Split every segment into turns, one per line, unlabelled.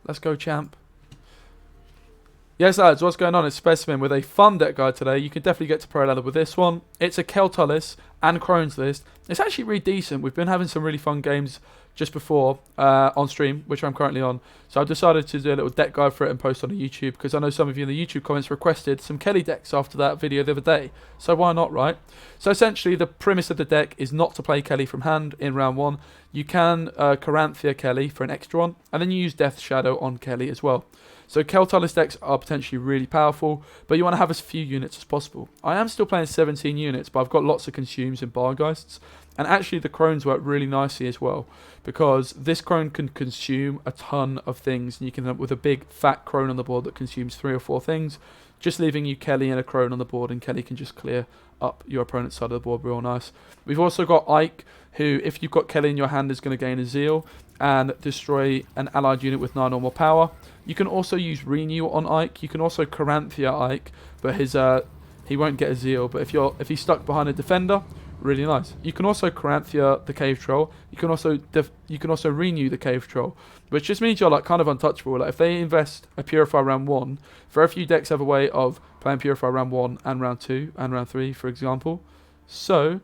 Let's go, champ. Yes, lads, what's going on? It's Specimen with a fun deck guide today. You can definitely get to pro level with this one. It's a Keltullis and Crones list. It's actually really decent. We've been having some really fun games just before on stream, which I'm currently on. So I've decided to do a little deck guide for it and post on YouTube, because I know some of you in the YouTube comments requested some Kelly decks after that video the other day. So why not, right? So essentially, the premise of the deck is not to play Kelly from hand in round 1. You can Caranthea Kelly for an extra one, and then you use Death Shadow on Kelly as well. So Keltullis decks are potentially really powerful, but you want to have as few units as possible. I am still playing 17 units, but I've got lots of consumes and bargeists. And actually the Crones work really nicely as well, because this Crone can consume a ton of things, and you can end up with a big fat Crone on the board that consumes 3 or 4 things, just leaving you Kelly and a Crone on the board, and Kelly can just clear up your opponent's side of the board real nice. We've also got Ike, who, if you've got Kelly in your hand, is going to gain a Zeal and destroy an allied unit with 9 or more power. You can also use Renew on Ike. You can also Caranthea Ike, but his he won't get a Zeal. But if he's stuck behind a defender, really nice. You can also Caranthea the Cave Troll. You can also Renew the Cave Troll, which just means you're like kind of untouchable. Like if they invest a Purify round 1, very few decks have a way of playing Purify round 1 and round 2 and round 3, for example. So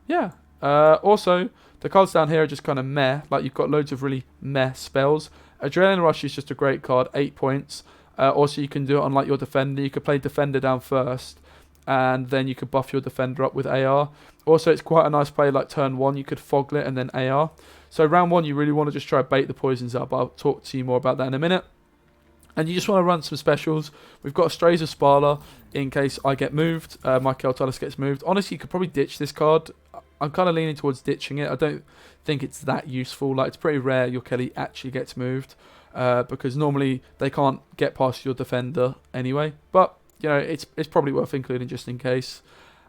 yeah. Also, the cards down here are just kind of meh. Like you've got loads of really meh spells. Adrenaline Rush is just a great card, 8 points. Also, you can do it on like your defender. You could play defender down first, and then you could buff your defender up with AR. Also, it's quite a nice play like turn 1. You could Foglet and then AR. So round 1, you really want to just try to bait the poisons up. I'll talk to you more about that in a minute. And you just want to run some specials. We've got a Strays of Sparla in case I get moved. My Keltullis gets moved. Honestly, you could probably ditch this card. I'm kind of leaning towards ditching it. I don't think it's that useful. Like, it's pretty rare your Kelly actually gets moved, because normally they can't get past your defender anyway. But you know, it's probably worth including just in case.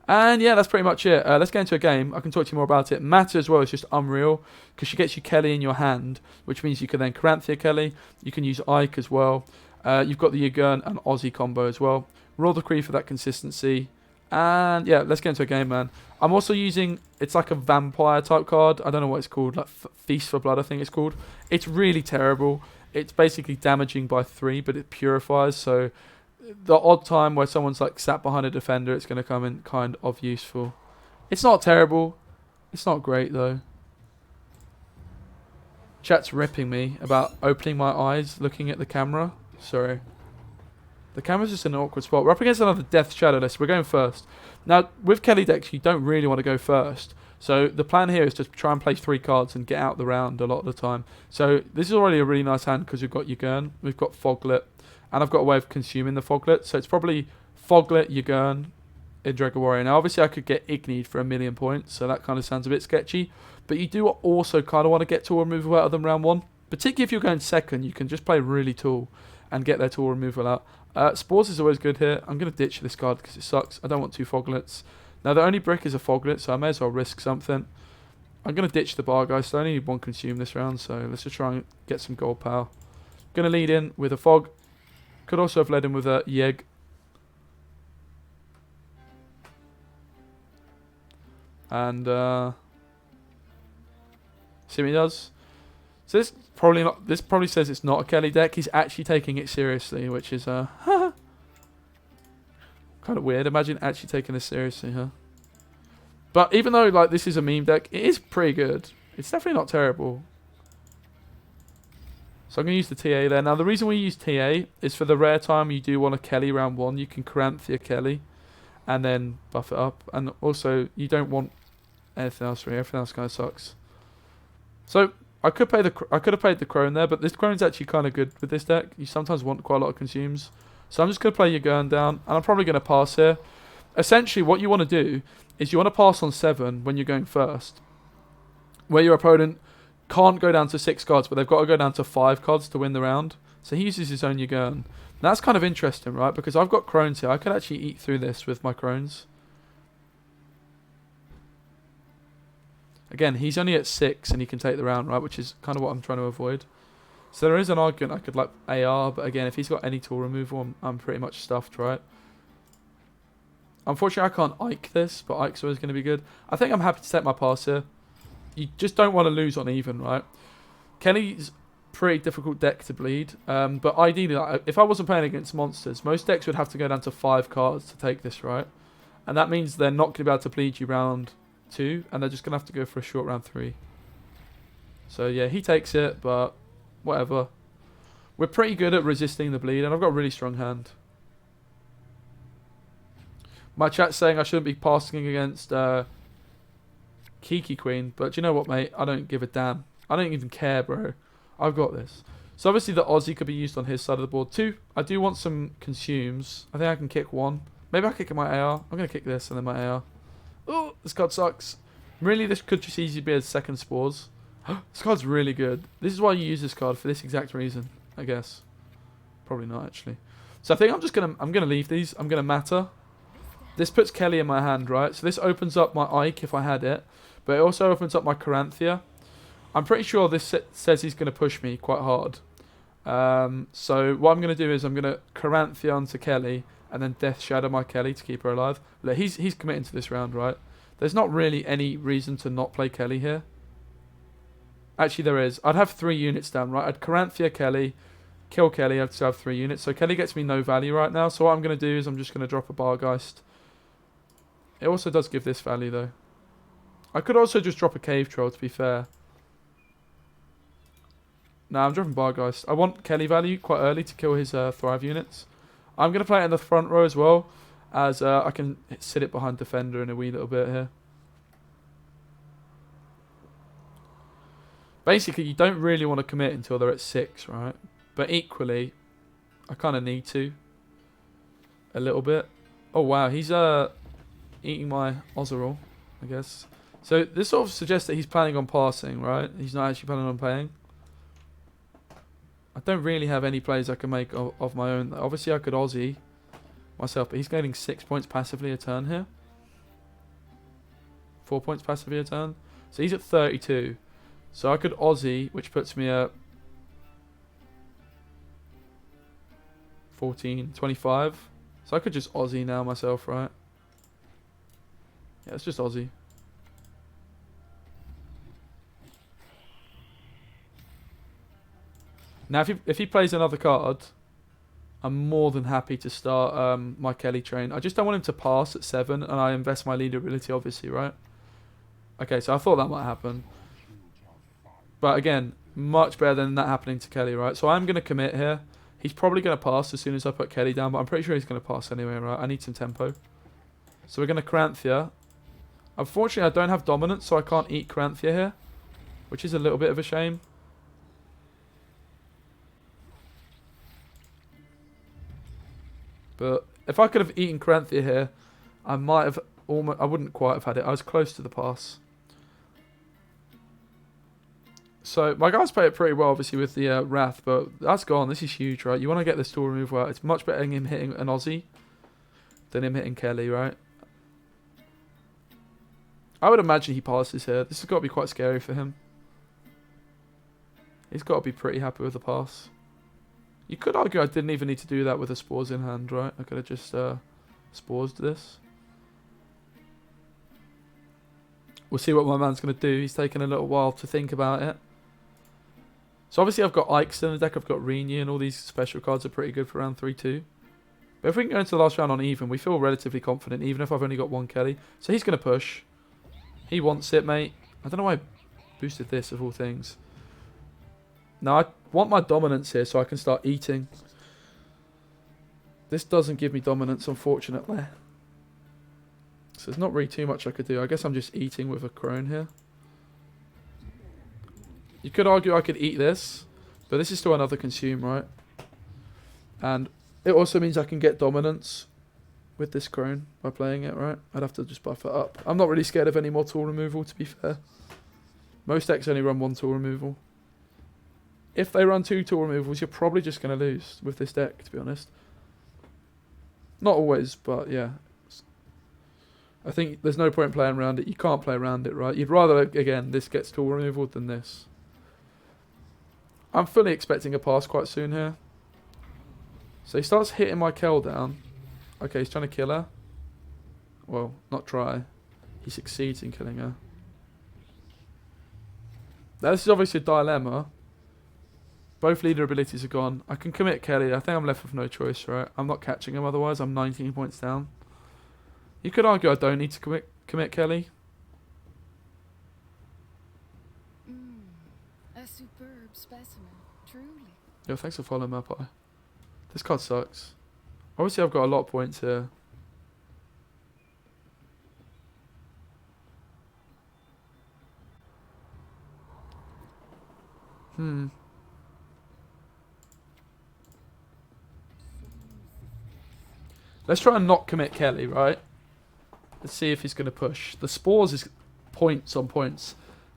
And yeah, that's pretty much it. Let's get into a game. I can talk to you more about it. Matter as well is just unreal, because she gets you Kelly in your hand, which means you can then Caranthea Kelly. You can use Ike as well. You've got the Ygern and Aussie combo as well. Roll the Cree for that consistency. And yeah, let's get into a game, man. I'm also using, it's like a vampire type card. I don't know what it's called, like Feast for Blood, I think it's called. It's really terrible. It's basically damaging by 3, but it purifies. So the odd time where someone's like sat behind a defender, it's going to come in kind of useful. It's not terrible. It's not great though. Chat's ripping me about opening my eyes looking at the camera. Sorry. The camera's just in an awkward spot. We're up against another Death Shadow list. We're going first. Now, with Kelly decks, you don't really want to go first. So the plan here is to try and play 3 cards and get out the round a lot of the time. So this is already a really nice hand, because we've got Ygern, we've got Foglet, and I've got a way of consuming the Foglet. So it's probably Foglet, Ygern, Dragon Warrior. Now, obviously, I could get Ignied for 1,000,000 points, so that kind of sounds a bit sketchy. But you do also kind of want to get tool removal out of them round 1. Particularly if you're going second, you can just play really tool and get their tool removal out. Spores is always good here. I'm going to ditch this card because it sucks. I don't want 2 Foglets. Now, the only brick is a Foglet, so I may as well risk something. I'm going to ditch the Bargeist. I only need 1 consume this round, so let's just try and get some gold power. Going to lead in with a Fog. Could also have led in with a Yegg. And see what he does. So this probably says it's not a Kelly deck. He's actually taking it seriously, which is kind of weird. Imagine actually taking this seriously, huh? But even though like this is a meme deck, it is pretty good. It's definitely not terrible. So I'm going to use the TA there. Now the reason we use TA is for the rare time you do want a Kelly round 1, you can Caranthea Kelly and then buff it up. And also you don't want anything else really. Everything else kind of sucks. So I could have played the Crone there, but this Crone's actually kind of good with this deck. You sometimes want quite a lot of consumes. So I'm just going to play your Ygern down, and I'm probably going to pass here. Essentially, what you want to do is you want to pass on 7 when you're going first, where your opponent can't go down to 6 cards, but they've got to go down to 5 cards to win the round. So he uses his own Ygern. That's kind of interesting, right? Because I've got Crones here. I could actually eat through this with my Crones. Again, he's only at 6 and he can take the round, right? Which is kind of what I'm trying to avoid. So there is an argument I could like AR, but again, if he's got any tool removal, I'm pretty much stuffed, right? Unfortunately, I can't Ike this, but Ike's always going to be good. I think I'm happy to take my pass here. You just don't want to lose on even, right? Kelly's pretty difficult deck to bleed. But ideally, like, if I wasn't playing against monsters, most decks would have to go down to 5 cards to take this, right? And that means they're not going to be able to bleed you round 2, and they're just going to have to go for a short round 3. So yeah, he takes it, but whatever. We're pretty good at resisting the bleed, and I've got a really strong hand. My chat's saying I shouldn't be passing against Kiki Queen, but do you know what, mate? I don't give a damn. I don't even care, bro. I've got this. So obviously the Aussie could be used on his side of the board too. I do want some consumes. I think I can kick 1. Maybe I'll kick my AR. I'm going to kick this and then my AR. Oh, this card sucks. Really, this could just easily be a second spores. This card's really good. This is why you use this card, for this exact reason, I guess. Probably not, actually. So I think I'm gonna leave these. I'm gonna matter. This puts Kelly in my hand, right? So this opens up my Ike if I had it, but it also opens up my Coranthia. I'm pretty sure this says he's gonna push me quite hard. So what I'm gonna do is I'm gonna Coranthia onto Kelly and then Death Shadow my Kelly to keep her alive. Look, he's committing to this round, right? There's not really any reason to not play Kelly here. Actually, there is. I'd have 3 units down, right? I'd Coranthia Kelly, kill Kelly. I'd still have 3 units. So Kelly gets me no value right now. So what I'm going to do is I'm just going to drop a Bargeist. It also does give this value, though. I could also just drop a Cave Troll, to be fair. Nah, I'm dropping Bargeist. I want Kelly value quite early to kill his Thrive units. I'm going to play it in the front row as well, as I can sit it behind Defender in a wee little bit here. Basically, you don't really want to commit until they're at 6, right? But equally, I kind of need to. A little bit. Oh, wow. He's eating my Ozeril, I guess. So this sort of suggests that he's planning on passing, right? He's not actually planning on playing. I don't really have any plays I can make of my own. Obviously, I could Aussie myself, but he's gaining 6 points passively a turn here. 4 points passively a turn. So he's at 32. So I could Aussie, which puts me at 14, 25. So I could just Aussie now myself, right? Yeah, it's just Aussie. Now, if he plays another card, I'm more than happy to start my Kelly train. I just don't want him to pass at 7, and I invest my leader ability, obviously, right? Okay, so I thought that might happen. But again, much better than that happening to Kelly, right? So I'm going to commit here. He's probably going to pass as soon as I put Kelly down, but I'm pretty sure he's going to pass anyway, right? I need some tempo. So we're going to Coranthia. Unfortunately, I don't have dominance, so I can't eat Coranthia here, which is a little bit of a shame. But if I could have eaten Coranthia here, I might have almost... I wouldn't quite have had it. I was close to the pass. So my guys play it pretty well, obviously, with the Wrath, but that's gone. This is huge, right? You want to get this tool removal out. It's much better than him hitting an Aussie than him hitting Kelly, right? I would imagine he passes here. This has got to be quite scary for him. He's got to be pretty happy with the pass. You could argue I didn't even need to do that with the Spores in hand, right? I could have just Spores this. We'll see what my man's going to do. He's taken a little while to think about it. So obviously I've got Ikes in the deck. I've got Renew, and all these special cards are pretty good for round 3-2. But if we can go into the last round on even, we feel relatively confident, even if I've only got 1 Kelly. So he's going to push. He wants it, mate. I don't know why I boosted this, of all things. Now, I want my dominance here so I can start eating. This doesn't give me dominance, unfortunately. So there's not really too much I could do. I guess I'm just eating with a Crone here. You could argue I could eat this, but this is still another consume, right? And it also means I can get dominance with this Crone by playing it, right? I'd have to just buff it up. I'm not really scared of any more tool removal, to be fair. Most decks only run 1 tool removal. If they run 2 tool removals, you're probably just going to lose with this deck, to be honest. Not always, but yeah. I think there's no point playing around it. You can't play around it, right? You'd rather, again, this gets tool removal than this. I'm fully expecting a pass quite soon here. So he starts hitting my Kel down. Okay, he's trying to kill her. Well, not try. He succeeds in killing her. Now, this is obviously a dilemma. Both leader abilities are gone. I can commit Kelly. I think I'm left with no choice, right? I'm not catching him otherwise. I'm 19 points down. You could argue I don't need to commit Kelly.
A superb specimen, truly.
Yo, thanks for following my pie. This card sucks. Obviously, I've got a lot of points here. Let's try and not commit Kelly, right? Let's see if he's going to push. The spores is points on points.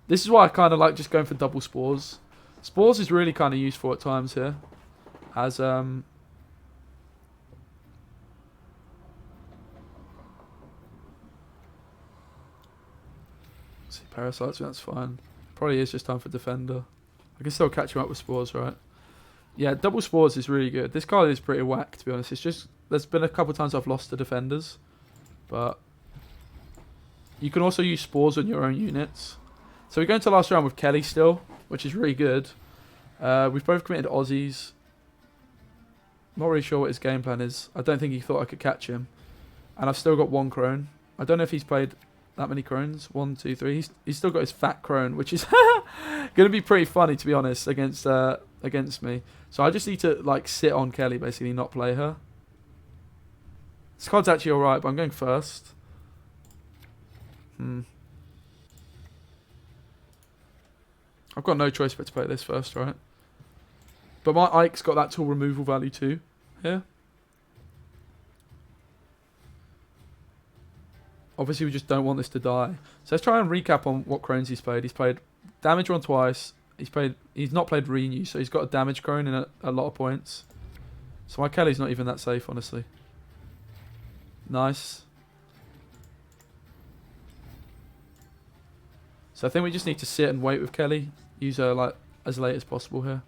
This is why I kind of like just going for double spores. Spores is really kind of useful at times here. As, see, parasites, that's fine. Probably is just time for defender. I can still catch him up with spores, right? Yeah, double spores is really good. This card is pretty whack, to be honest. It's just, there's been a couple of times I've lost to defenders. But you can also use spores on your own units. So we're going to last round with Kelly still, which is really good. We've both committed Aussies. Not really sure what his game plan is. I don't think he thought I could catch him. And I've still got one Crone. I don't know if he's played that many Crones. 1, 2, 3. He's still got his fat Crone, which is going to be pretty funny, to be honest, against me. So I just need to like sit on Kelly, basically, not play her. This card's actually alright, but I'm going first. I've got no choice but to play this first, right? But my Ike's got that tool removal value too. Yeah. Obviously, we just don't want this to die. So let's try and recap on what Crones he's played. He's played damage run twice. He's not played renew, so he's got a damage Crone and a lot of points. So my Kelly's not even that safe, honestly. Nice. So I think we just need to sit and wait with Kelly. Use her like as late as possible here.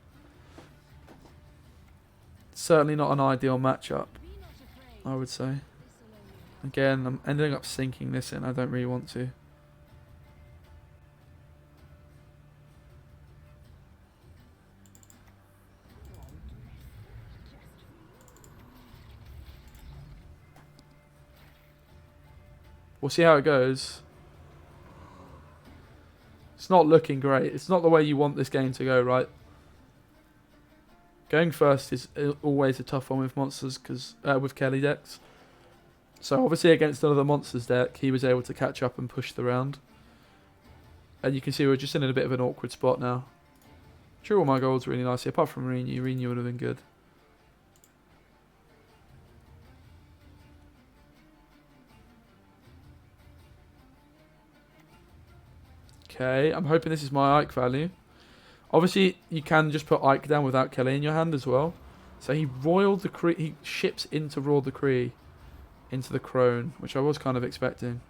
Certainly not an ideal matchup, I would say. Again, I'm ending up sinking this in. I don't really want to. We'll see how it goes. It's not looking great. It's not the way you want this game to go, right? Going first is always a tough one with monsters, because with Kelly decks. So obviously against another monsters deck, he was able to catch up and push the round. And you can see we're just in a bit of an awkward spot now. Drew all my golds really nicely, apart from renew. Renew would have been good. Okay, I'm hoping this is my Ike value. Obviously, you can just put Ike down without Kelly in your hand as well. So he roiled the Cree. He ships into Roiled the Cree into the Crone, which I was kind of expecting.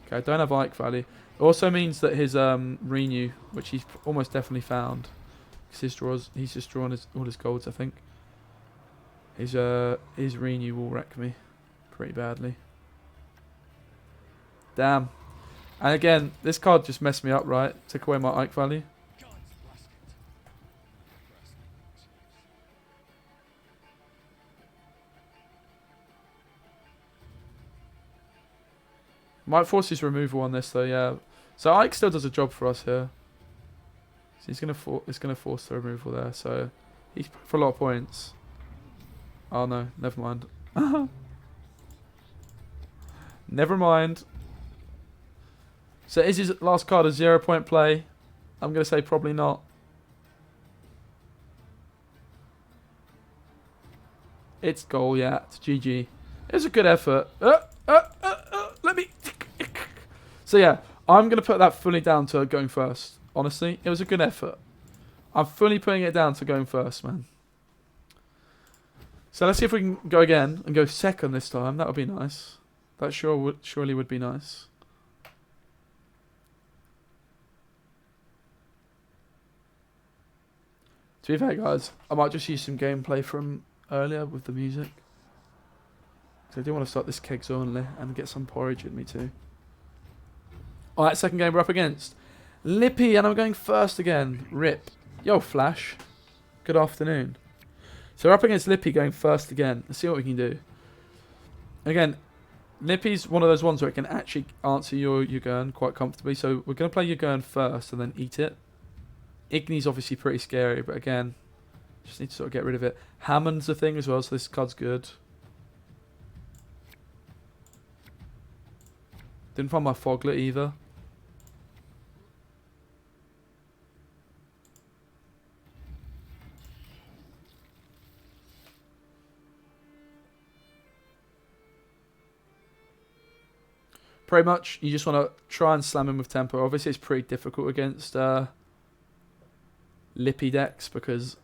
Okay, I don't have Ike value. It also means that his renew, which he's almost definitely found, because he's just drawn all his golds, I think. His renew will wreck me pretty badly. Damn. And again, this card just messed me up, right? Took away my Ike value. Might force his removal on this though, yeah. So Ike still does a job for us here. So he's gonna force the removal there. So he's for a lot of points. Oh no, never mind. Never mind. So is his last card a 0-point play? I'm going to say probably not. It's goal, yeah. It's GG. It was a good effort. Let me... So yeah, I'm going to put that fully down to going first. Honestly, it was a good effort. I'm fully putting it down to going first, man. So let's see if we can go again and go second this time. That would be nice. That surely would be nice. To be fair, guys, I might just use some gameplay from earlier with the music. Because I do want to start this kegs only and get some porridge in me too. Alright, second game we're up against Lippy, and I'm going first again. Rip. Yo, Flash. Good afternoon. So we're up against Lippy going first again. Let's see what we can do. Again, Lippy's one of those ones where it can actually answer your Ugern quite comfortably. So we're going to play Ugern first and then eat it. Igni's obviously pretty scary, but again, just need to sort of get rid of it. Hammond's a thing as well, so this card's good. Didn't find my Foglet either. Pretty much, you just want to try and slam him with tempo. Obviously, it's pretty difficult against Lippy decks because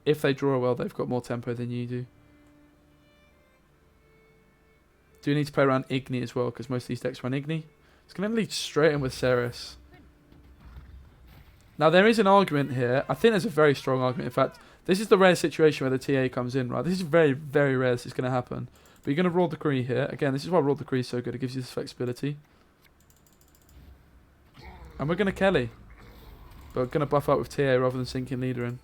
if they draw well, they've got more tempo than you do. Do need to play around Igni as well because most of these decks run Igni. It's going to lead straight in with Ceres. Now, there is an argument here. I think there's a very strong argument. In fact, this is the rare situation where the TA comes in, right? This is very, very rare this is going to happen. But you're going to Roar Decree here. Again, this is why Roar Decree is so good. It gives you this flexibility. And we're going to Kelly. But we're going to buff up with TA rather than sinking leader in.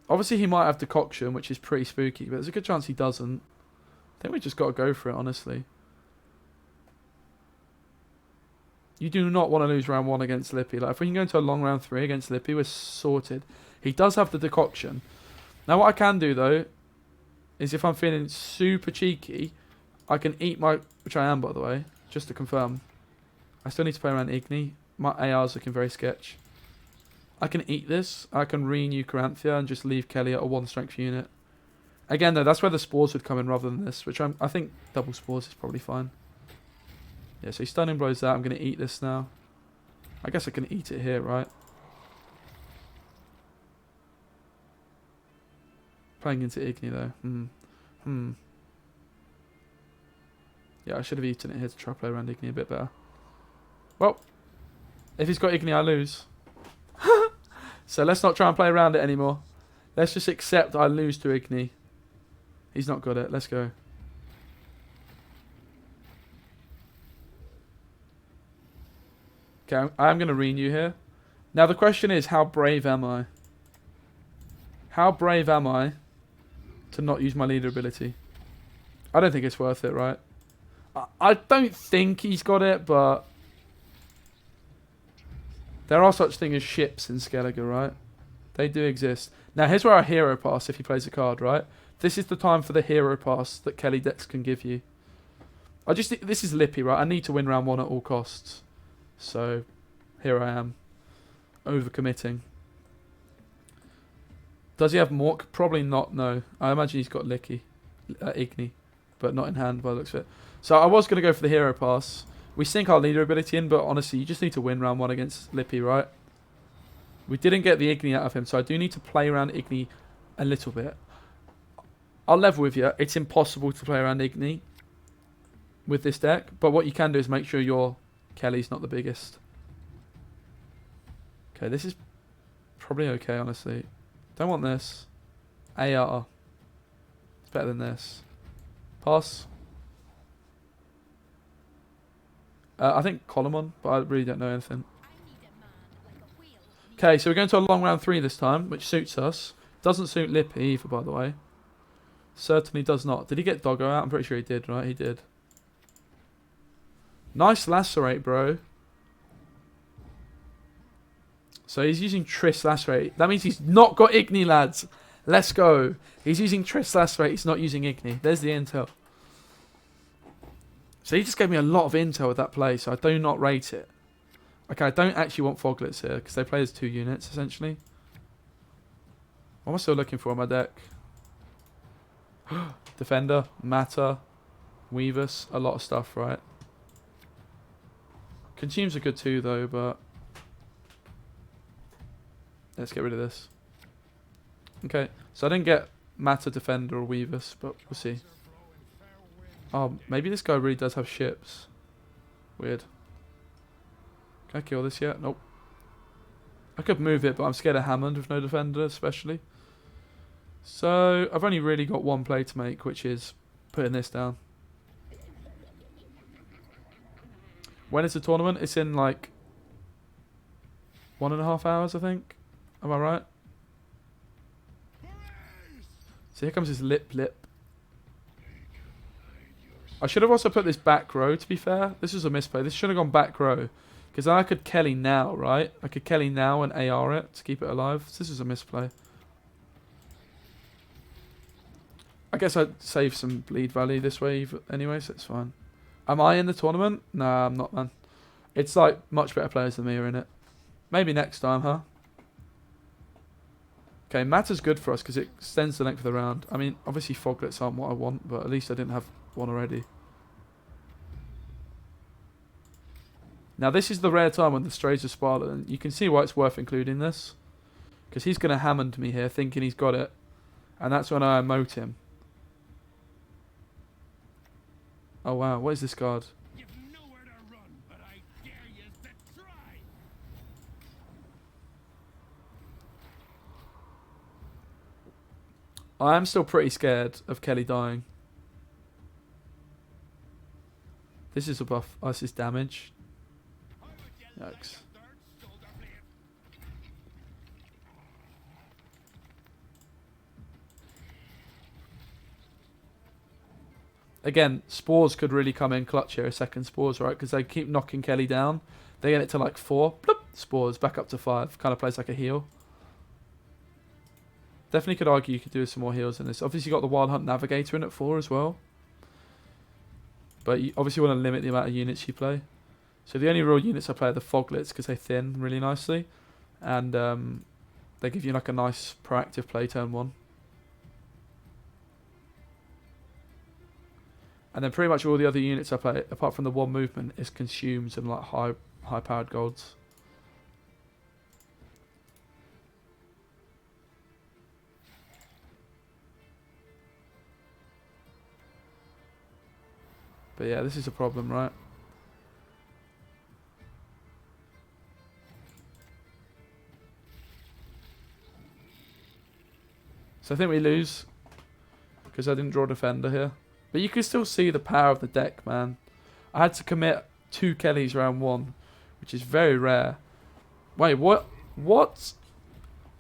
Obviously, he might have Decoction, which is pretty spooky. But there's a good chance he doesn't. I think we just got to go for it, honestly. You do not want to lose round 1 against Lippy. Like, if we can go into a long round 3 against Lippy, we're sorted. He does have the Decoction. Now, what I can do, though, is if I'm feeling super cheeky, I can eat my... Which I am, by the way, just to confirm. I still need to play around Igni. My AR's looking very sketch. I can eat this. I can renew Caranthea and just leave Kelly at a 1 strength unit. Again, though, that's where the spores would come in rather than this, which I think double spores is probably fine. Yeah, so he stunning blows that. I'm going to eat this now. I guess I can eat it here, right? Playing into Igni, though. Yeah, I should have eaten it here to try to play around Igni a bit better. Well, if he's got Igni, I lose. So let's not try and play around it anymore. Let's just accept I lose to Igni. He's not got it. Let's go. Okay, I'm going to renew here. Now the question is, how brave am I? How brave am I to not use my leader ability? I don't think it's worth it, right? I don't think he's got it, but there are such things as ships in Skellige, right? They do exist. Now here's where our hero pass, if he plays a card, right? This is the time for the hero pass that Kelly decks can give you. This is Lippy, right? I need to win round 1 at all costs. So here I am, overcommitting. Does he have Mork? Probably not, no. I imagine he's got Igni, but not in hand by the looks of it. So I was going to go for the hero pass. We sink our leader ability in, but honestly, you just need to win round 1 against Lippy, right? We didn't get the Igni out of him, so I do need to play around Igni a little bit. I'll level with you. It's impossible to play around Igni with this deck, but what you can do is make sure your Kelly's not the biggest. Okay, this is probably okay, honestly. Don't want this. AR. It's better than this. Pass. I think Colomon, but I really don't know anything. Okay, so we're going to a long round 3 this time, which suits us. Doesn't suit Lippy either, by the way. Certainly does not. Did he get Doggo out? I'm pretty sure he did, right? He did. Nice Lacerate, bro. So he's using Triss Lacerate. That means he's not got Igni, lads. Let's go. He's using Triss Lacerate. He's not using Igni. There's the intel. So he just gave me a lot of intel with that play, so I do not rate it. Okay, I don't actually want Foglets here, because they play as 2 units, essentially. What am I still looking for in my deck? Defender, Matter, Weavus, a lot of stuff, right? Consumes are good too, though, but let's get rid of this. Okay, so I didn't get Matter, Defender, or Weavus, but we'll see. Oh, maybe this guy really does have ships. Weird. Can I kill this yet? Nope. I could move it, but I'm scared of Hammond with no Defender, especially. So, I've only really got one play to make, which is putting this down. When is the tournament? It's in like 1.5 hours, I think. Am I right? So here comes his lip. I should have also put this back row, to be fair. This was a misplay. This should have gone back row. Because then I could Kelly now, right? I could Kelly now and AR it to keep it alive. So this is a misplay. I guess I'd save some bleed value this way anyway, so it's fine. Am I in the tournament? Nah, I'm not, man. It's like much better players than me are in it. Maybe next time, huh? Okay, matter's good for us because it extends the length of the round. I mean, obviously foglets aren't what I want, but at least I didn't have one already. Now this is the rare time when the strays are spotted, and you can see why it's worth including this. Because he's going to Hammond me here, thinking he's got it. And that's when I emote him. Oh wow, what is this card?
You've nowhere to run, but I dare you to try.
I am still pretty scared of Kelly dying. This is a buff. Oh, this is damage. Yikes. Again, spores could really come in clutch here, second spores, right? Because they keep knocking Kelly down. They get it to like 4. Bloop, spores, back up to 5. Kind of plays like a heal. Definitely could argue you could do some more heals in this. Obviously, you got the Wild Hunt Navigator in at 4 as well. But you obviously want to limit the amount of units you play. So the only real units I play are the Foglets because they thin really nicely. And they give you like a nice proactive play turn 1. And then pretty much all the other units I play, apart from the one movement, is consumed and like high powered golds. But yeah, this is a problem, right? So I think we lose because I didn't draw a defender here. But you can still see the power of the deck, man. I had to commit 2 Kellys round 1, which is very rare. Wait, what? What?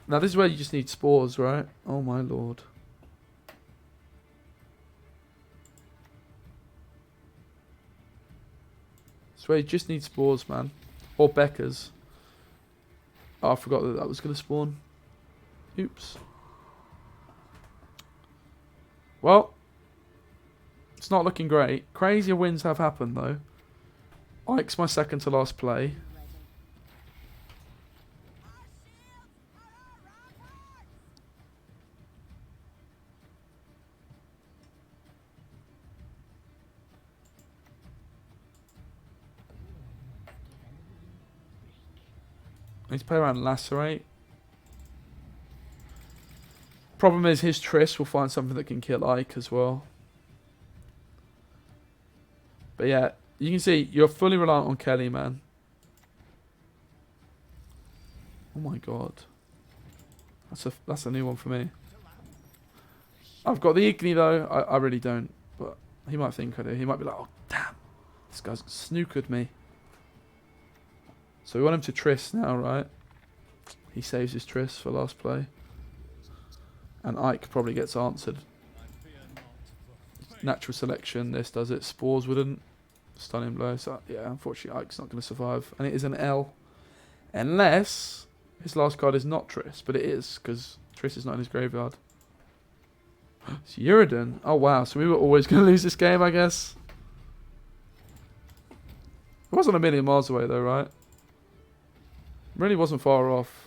Now this is where you just need spores, right? Oh my lord. This is where you just need spores, man. Or Beckers. Oh, I forgot that was going to spawn. Oops. Well, it's not looking great. Crazier wins have happened, though. Ike's my second to last play. I need to play around Lacerate. Problem is his Triss will find something that can kill Ike as well. But yeah, you can see you're fully reliant on Kelly, man. Oh my god. That's a new one for me. I've got the Igni though. I really don't. But he might think I do. He might be like, oh damn. This guy's snookered me. So we want him to Triss now, right? He saves his Triss for last play. And Ike probably gets answered. Natural selection, this does it. Spores wouldn't. Stunning blow. So yeah, unfortunately Ike's not going to survive. And it is an L. Unless his last card is not Triss. But it is, because Triss is not in his graveyard. It's Uridan. Oh wow, so we were always going to lose this game, I guess. It wasn't a million miles away though, right? Really wasn't far off.